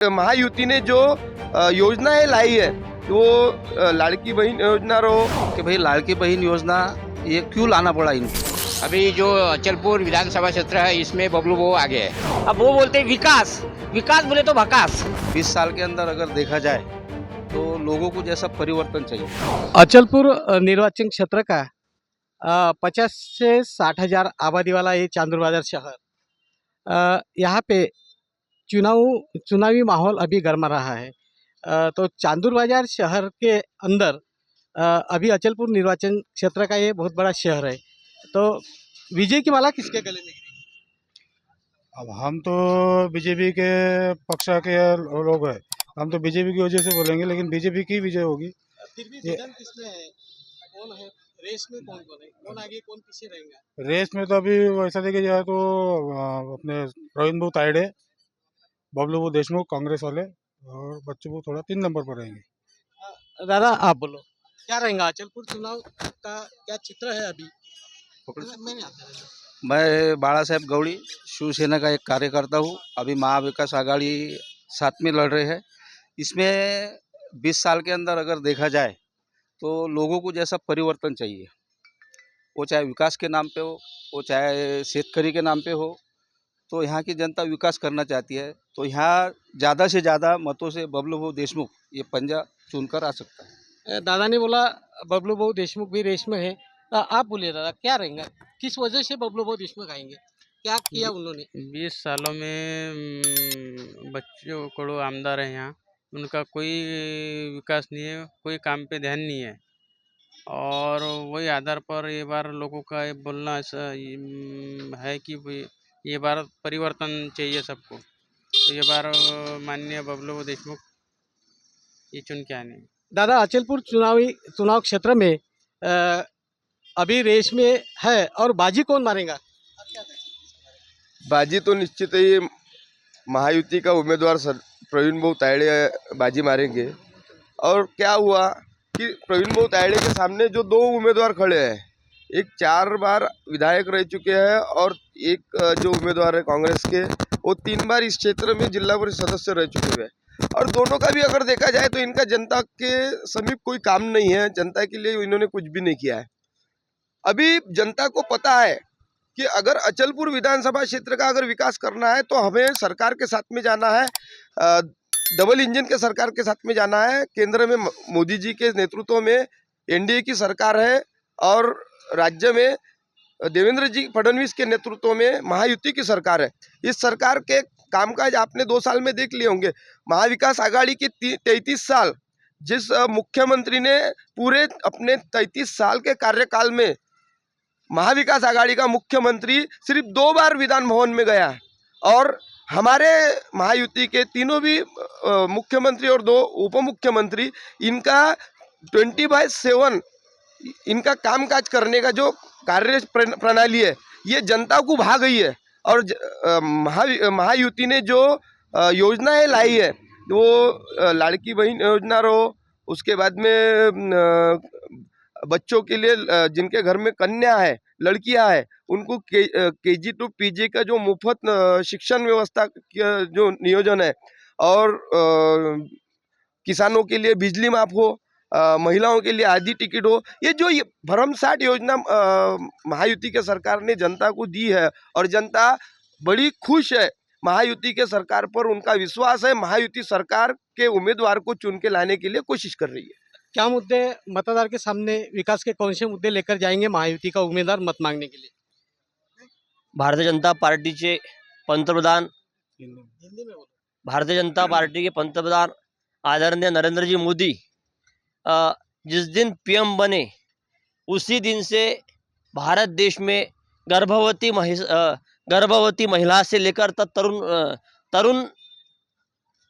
महायुति ने जो योजनाएं लाई है वो लाड़की बहन योजना रहो कि भाई लाड़की बहन योजना ये क्यों लाना पड़ा इनको। अभी जो अचलपुर विधानसभा क्षेत्र है इसमें बबलू वो आगे है। अब वो बोलते हैं विकास, विकास बोले तो भकास। 20 साल के अंदर अगर देखा जाए तो लोगों को जैसा परिवर्तन चाहिए। अचलपुर निर्वाचन क्षेत्र का 50 से 60 हजार आबादी वाला ये चांदूर बाजार शहर, यहाँ पे चुनावी माहौल अभी गर्मा रहा है। तो चांदूर बाजार शहर के अंदर अभी अचलपुर निर्वाचन क्षेत्र का ये बहुत बड़ा शहर है। तो विजय की माला किसके गले में गिरी? अब हम तो बीजेपी के पक्ष के लोग हैं, हम तो बीजेपी की वजह से बोलेंगे, लेकिन बीजेपी की विजय होगी। फिर भी विजन किसने है? कौन है रेस में? कौन कौन है? कौन आगे कौन पीछे रहेगा? रेस में तो अभी वैसा देखा जाए तो अपने प्रवीण भाऊ तायड़े, बबलू भाऊ देशमुख कांग्रेस वाले, और बच्चू भाऊ थोड़ा 3 नंबर पर रहेंगे। दादा आप बोलो, क्या रहेगा अचलपुर चुनाव का क्या चित्र है अभी? मैं नहीं आता है। मैं बाला साहेब गौड़ी शिवसेना का एक कार्यकर्ता हूँ। अभी महाविकास आघाड़ी साथ में लड़ रहे हैं। इसमें 20 साल के अंदर अगर देखा जाए तो लोगों को जैसा परिवर्तन चाहिए, वो चाहे विकास के नाम पे हो, वो चाहे शेतकरी के नाम पे हो। तो यहाँ की जनता विकास करना चाहती है, तो यहाँ ज़्यादा से ज़्यादा मतों से बबलू भाऊ देशमुख ये पंजा चुनकर आ सकता है। दादा ने बोला बबलू भाऊ देशमुख भी रेस में है। आप बोलिए दादा, क्या रहेगा, किस वजह से बबलू भाऊ देशमुख आएंगे? क्या किया उन्होंने? 20 सालों में बच्चों को आमदार है यहाँ, उनका कोई विकास नहीं है, कोई काम पे ध्यान नहीं है। और वही आधार पर ये बार लोगों का ये बोलना ऐसा है कि ये बार परिवर्तन चाहिए सबको। तो ये बार माननीय बबलू देशमुख ये चुन के आने। दादा अचलपुर चुनाव क्षेत्र में अभी रेस में है और बाजी कौन मारेगा? बाजी तो निश्चित ही महायुति का उम्मीदवार प्रवीण भाऊ तायड़े बाजी मारेंगे। और क्या हुआ कि प्रवीण भाऊ तायड़े के सामने जो 2 उम्मीदवार खड़े हैं, एक 4 बार विधायक रह चुके हैं और एक जो उम्मीदवार है कांग्रेस के वो 3 बार इस क्षेत्र में जिला परिषद सदस्य रह चुके हैं। और दोनों का भी अगर देखा जाए तो इनका जनता के समीप कोई काम नहीं है, जनता के लिए इन्होंने कुछ भी नहीं किया है। अभी जनता को पता है कि अगर अचलपुर विधानसभा क्षेत्र का अगर विकास करना है तो हमें सरकार के साथ में जाना है, डबल इंजन के सरकार के साथ में जाना है। केंद्र में मोदी जी के नेतृत्व में एनडीए की सरकार है और राज्य में देवेंद्र जी फडणवीस के नेतृत्व में महायुति की सरकार है। इस सरकार के कामकाज आपने 2 साल में देख लिए होंगे। महाविकास आघाड़ी के 33 साल, जिस मुख्यमंत्री ने पूरे अपने 33 साल के कार्यकाल में महाविकास आघाड़ी का मुख्यमंत्री सिर्फ 2 बार विधान भवन में गया, और हमारे महायुति के तीनों भी मुख्यमंत्री और 2 उप मुख्यमंत्री, इनका 24/7 इनका कामकाज करने का जो कार्य प्रणाली है ये जनता को भा गई है। और महायुति ने जो योजनाएं लाई है वो लाड़की बहन योजना रहो, उसके बाद में बच्चों के लिए जिनके घर में कन्या है, लड़कियां है, उनको KG to PG का जो मुफ्त शिक्षण व्यवस्था का जो नियोजन है, और किसानों के लिए बिजली माफ हो, महिलाओं के लिए आधी टिकट हो, ये जो भरमसाठ योजना महायुति के सरकार ने जनता को दी है और जनता बड़ी खुश है। महायुति के सरकार पर उनका विश्वास है। महायुति सरकार के उम्मीदवार को चुन के लाने के लिए कोशिश कर रही है। क्या मुद्दे मतदार के सामने, विकास के कौन से मुद्दे लेकर जाएंगे महायुति का उम्मीदवार मत मांगने के लिए? भारतीय जनता पार्टीचे पंतप्रधान, भारतीय जनता पार्टी के पंतप्रधान आदरणीय नरेंद्र जी मोदी जिस दिन PM बने उसी दिन से भारत देश में गर्भवती महिला से लेकर तरुण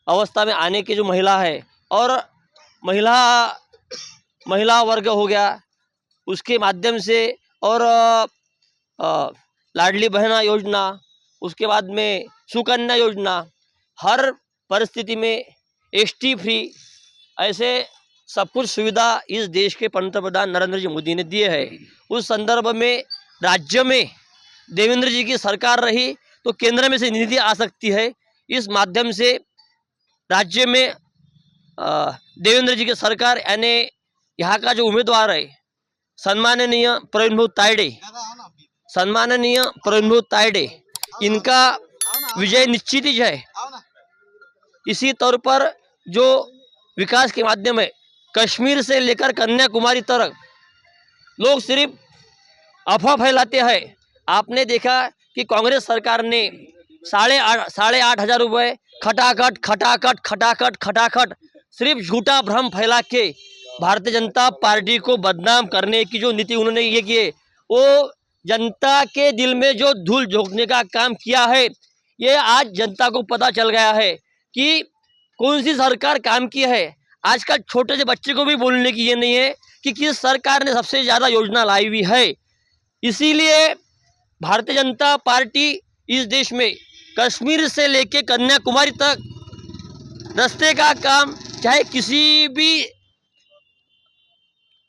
अवस्था में आने की जो महिला है और महिला वर्ग हो गया, उसके माध्यम से, और लाडली बहना योजना, उसके बाद में सुकन्या योजना, हर परिस्थिति में ST फ्री, ऐसे सब कुछ सुविधा इस देश के पंतप्रधान नरेंद्र जी मोदी ने दिए है। उस संदर्भ में राज्य में देवेंद्र जी की सरकार रही तो केंद्र में से निधि आ सकती है। इस माध्यम से राज्य में देवेंद्र जी की सरकार यानी यहाँ का जो उम्मीदवार है सन्माननीय प्रवीण तायडे इनका विजय निश्चित ही है। इसी तौर पर जो विकास के माध्यम है कश्मीर से लेकर कन्याकुमारी तक लोग सिर्फ अफवाह फैलाते हैं। आपने देखा कि कांग्रेस सरकार ने 8,500 रुपये खटाखट सिर्फ झूठा भ्रम फैला के भारतीय जनता पार्टी को बदनाम करने की जो नीति उन्होंने ये की है, वो जनता के दिल में जो धूल झोंकने का काम किया है, ये आज जनता को पता चल गया है कि कौन सी सरकार काम की है। आजकल छोटे से बच्चे को भी बोलने की ये नहीं है कि किस सरकार ने सबसे ज़्यादा योजना लाई हुई है। इसीलिए भारतीय जनता पार्टी इस देश में कश्मीर से लेके कन्याकुमारी तक रास्ते का काम, चाहे किसी भी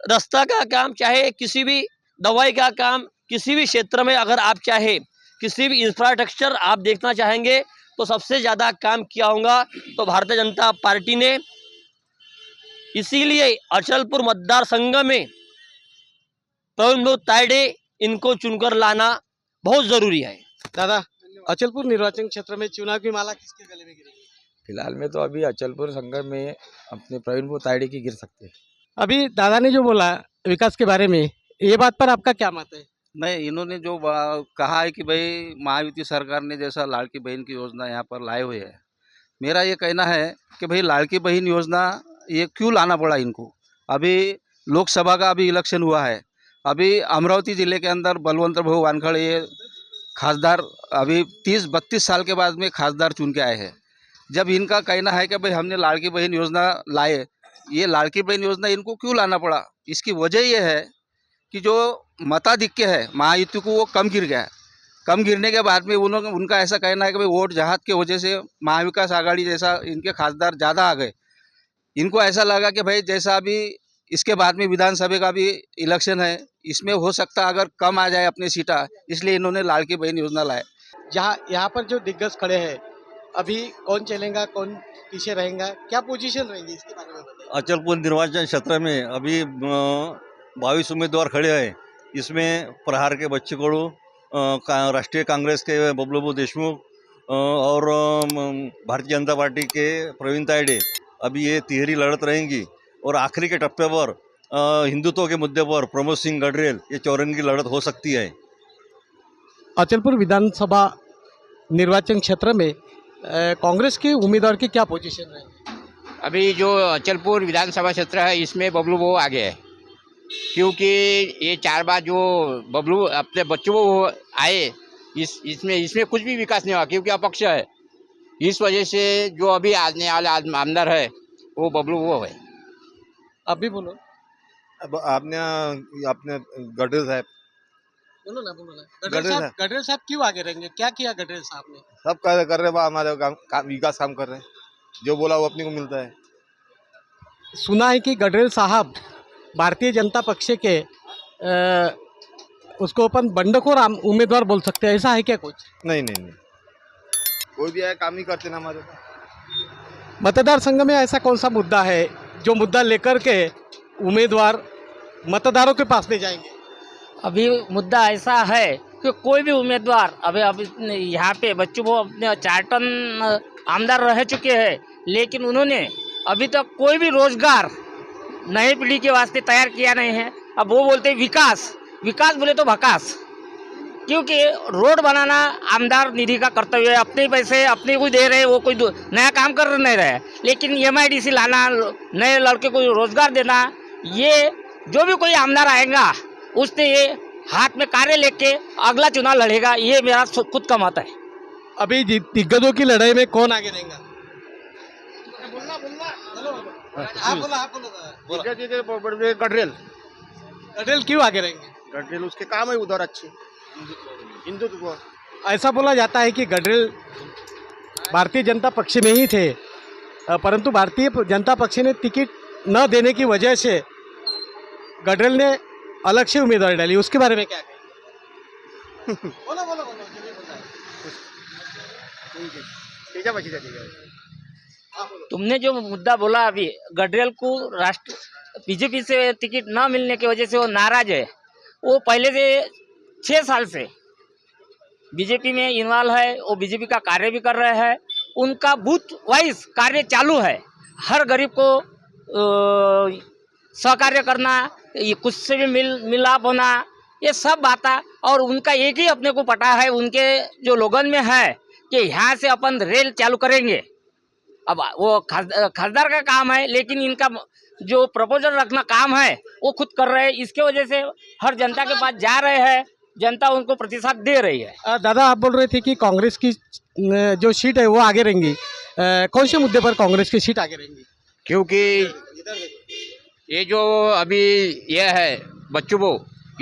रास्ता का काम, चाहे किसी भी दवाई का काम, किसी भी क्षेत्र में अगर आप चाहे किसी भी इंफ्रास्ट्रक्चर आप देखना चाहेंगे तो सबसे ज़्यादा काम किया होगा तो भारतीय जनता पार्टी ने। इसीलिए अचलपुर मतदार संघ में प्रवीण तायडे इनको चुनकर लाना बहुत ज़रूरी है। दादा, अचलपुर निर्वाचन क्षेत्र में चुनाव की माला किसके गले में गिरेगी? फिलहाल में तो अभी अचलपुर संघ में अपने प्रवीण तायडे की गिर सकते हैं। अभी दादा ने जो बोला विकास के बारे में, ये बात पर आपका क्या मत है? नहीं, इन्होंने जो कहा है कि भाई महायुति सरकार ने जैसा लाड़की बहन की योजना यहाँ पर लाए हुए है, मेरा ये कहना है कि भाई लाड़की बहन योजना ये क्यों लाना पड़ा इनको। अभी लोकसभा का अभी इलेक्शन हुआ है, अभी अमरावती ज़िले के अंदर बलवंत भाऊ वानखड़ ये खासदार अभी 30-32 साल के बाद में खासदार चुन के आए हैं। जब इनका कहना है कि भाई हमने लाड़की बहन योजना लाए, ये लाड़की बहन योजना इनको क्यों लाना पड़ा, इसकी वजह ये है कि जो मताधिक्य है महायुति को वो कम गिर गया है। कम गिरने के बाद में उनका ऐसा कहना है कि भाई वोट जहाद के वजह से महाविकास आघाड़ी जैसा इनके खासदार ज़्यादा आ गए। इनको ऐसा लगा कि भाई जैसा अभी इसके बाद में विधानसभा का भी इलेक्शन है, इसमें हो सकता अगर कम आ जाए अपनी सीटा, इसलिए इन्होंने लाड़की बहन योजना लाए। जहाँ यहाँ पर जो दिग्गज खड़े हैं, अभी कौन चलेगा, कौन पीछे रहेगा, क्या पोजीशन रहेगी, इसके बारे में बताइए। अचलपुर निर्वाचन क्षेत्र में अभी 22 उम्मीदवार खड़े हैं। इसमें प्रहार के बच्चे कड़ू, राष्ट्रीय कांग्रेस के बबलू देशमुख और भारतीय जनता पार्टी के प्रवीण तायडे, अभी ये तिहरी लड़त रहेंगी। और आखिरी के टप्पे पर हिंदुत्व के मुद्दे पर प्रमोद सिंह गडरेल, ये चौरंगी लड़त हो सकती है। अचलपुर विधानसभा निर्वाचन क्षेत्र में कांग्रेस के उम्मीदवार की क्या पोजीशन है? अभी जो अचलपुर विधानसभा क्षेत्र है इसमें बबलू वो आगे है, क्योंकि ये 4 बार जो बबलू अपने बच्चों को आए, इसमें कुछ भी विकास नहीं हुआ क्योंकि अपक्ष है। इस वजह से जो अभी आने वाले आमदार है वो बबलू वो है। अभी बोलो। अब आपने गडरेल साहब बोलो ना। गडरेल साहब क्यों आगे रहेंगे? क्या किया गडरेल साहब ने? सब कर रहे बा, हमारे विकास काम कर रहे हैं, जो बोला वो अपने को मिलता है। सुना है कि गडरेल साहब भारतीय जनता पक्ष के उसको अपन बंडखोर उम्मीदवार बोल सकते हैं, ऐसा है क्या कुछ? नहीं, कोई भी है काम ही करते ना हमारे। मतदार संघ में ऐसा कौन सा मुद्दा है जो मुद्दा लेकर के उम्मीदवार मतदारों के पास ले जाएंगे? अभी मुद्दा ऐसा है कि कोई भी उम्मीदवार अभी यहाँ पे बच्चों को अपने 4 टन आमदार रह चुके हैं, लेकिन उन्होंने अभी तक कोई भी रोजगार नई पीढ़ी के वास्ते तैयार किया नहीं है। अब वो बोलते हैं विकास बोले तो भकास, क्योंकि रोड बनाना आमदार निधि का कर्तव्य है। अपने पैसे अपने को दे रहे, वो कोई नया काम कर नहीं रहे। लेकिन MIDC लाना, नए लड़के को रोजगार देना, ये जो भी कोई आमदार आएगा उसने ये हाथ में कार्य लेके अगला चुनाव लड़ेगा, ये मेरा खुद का मत है। अभी दिग्गजों की लड़ाई में कौन आगे रहेगा? गडरेल क्यों आगे रहेंगे? गडरेल उसके काम है उधर अच्छे, हिंदुत्व। ऐसा बोला जाता है कि गडरेल भारतीय जनता पक्ष में ही थे, परंतु भारतीय जनता पक्ष ने टिकट न देने की वजह से गडरेल ने अलग से उम्मीदवार डाली, उसके बारे में क्या कहेंगे? बोलो। ठीक है, तुमने जो मुद्दा बोला अभी, गडरेल को राष्ट्र बीजेपी से टिकट न मिलने की वजह से वो नाराज है। वो पहले से 6 साल से बीजेपी में इन्वॉल्व है, वो बीजेपी का कार्य भी कर रहे हैं। उनका बूथ वाइज कार्य चालू है। हर गरीब को सहकार्य करना, ये कुछ से भी मिलाप होना, ये सब बातें। और उनका एक ही अपने को पता है, उनके जो लोगन में है कि यहाँ से अपन रेल चालू करेंगे। अब वो खासदार का काम है, लेकिन इनका जो प्रपोजल रखना काम है वो खुद कर रहे हैं। इसके वजह से हर जनता के पास जा रहे हैं, जनता उनको प्रतिसाद दे रही है। दादा, आप बोल रहे थे कि कांग्रेस की जो सीट है वो आगे रहेंगी। कौन से मुद्दे पर कांग्रेस की सीट आगे रहेंगी? क्योंकि ये जो अभी ये है बच्चों को,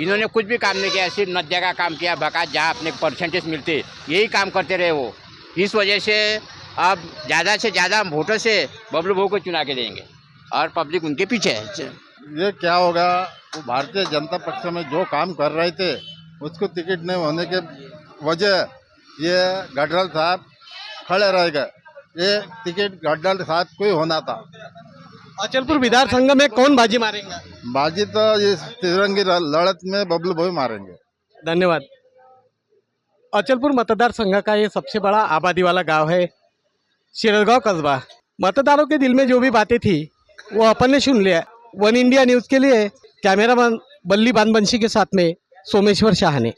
इन्होंने कुछ भी काम नहीं किया, सिर्फ नदिया का काम किया, बका जहाँ अपने परसेंटेज मिलते यही काम करते रहे वो। इस वजह से अब ज़्यादा से ज़्यादा वोटों से बबलू भाऊ को चुना के देंगे और पब्लिक उनके पीछे है। ये क्या होगा, वो भारतीय जनता पक्ष में जो काम कर रहे थे उसको टिकट नहीं होने के वजह ये गडरेल साहब खड़े रह गए। ये टिकट गडरेल साहब को ही होना था। अचलपुर विधान संघ में कौन बाजी मारेंगे? बाजी तो इस तिरंगी लड़त में बबलू भाई मारेंगे। धन्यवाद। अचलपुर मतदार संघ का ये सबसे बड़ा आबादी वाला गांव है, शिरगांव कस्बा। मतदारों के दिल में जो भी बातें थी वो अपन ने सुन लिया। वन इंडिया न्यूज़ के लिए कैमरामैन बल्ली बानबंशी के साथ में सोमेश्वर शाह ने।